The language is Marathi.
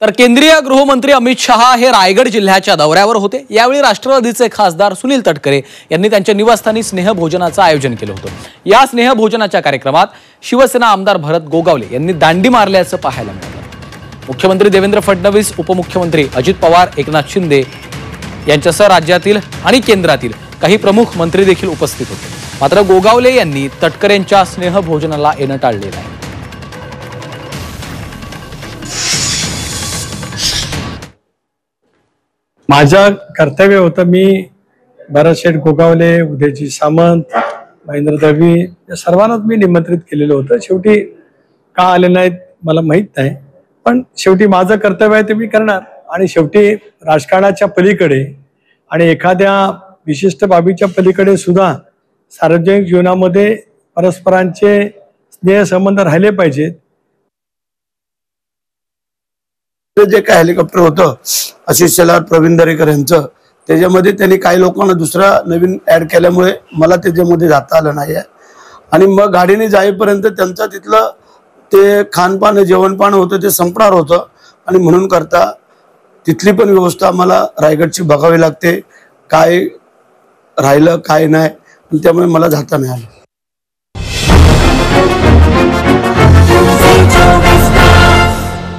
तर केंद्रीय गृहमंत्री अमित शहा हे रायगड जिल्ह्याच्या दौऱ्यावर होते। यावेळी राष्ट्रवादीचे खासदार सुनील तटकरे यांनी त्यांच्या निवासस्थानी स्नेहभोजनाचं आयोजन केलं होतं। या स्नेहभोजनाच्या कार्यक्रमात शिवसेना आमदार भरत गोगावले यांनी दांडी मारल्याचं पाहायला मिळालं। मुख्यमंत्री देवेंद्र फडणवीस, उपमुख्यमंत्री अजित पवार, एकनाथ शिंदे यांच्यासह राज्यातील आणि केंद्रातील काही प्रमुख मंत्री देखील उपस्थित होते। मात्र गोगावले यांनी तटकरेंच्या स्नेहभोजनाला येणं टाळलेलं आहे। माझा कर्तव्य होतं, मी भरत शेठ गोगावले, उदयजी सामंत, महेंद्र दळवी या सर्वांनाच मी निमंत्रित केलेलं होतं। शेवटी का आले नाहीत मला माहित नाही, पण शेवटी माझं कर्तव्य आहे ते मी करणार। आणि शेवटी राजकारणाच्या पलीकडे आणि एखाद्या विशिष्ट बाबीच्या पलीकडे सुद्धा सार्वजनिक जीवनामध्ये परस्परांचे स्नेहसंबंध राहिले पाहिजेत। जे काय हेलिकॉप्टर होतं आशिष शेलार, प्रवीण दरेकर यांचं, त्याच्यामध्ये त्यांनी काही लोकांना दुसरा नवीन ऍड केल्यामुळे मला त्याच्यामध्ये जाता आलं नाही आहे। आणि मग गाडीने जाईपर्यंत त्यांचं तिथलं ते खानपान जेवणपान होतं ते संपणार होतं आणि म्हणून करता तिथली पण व्यवस्था मला रायगडची बघावी लागते, काय राहिलं काय नाही, त्यामुळे मला जाता नाही आलं।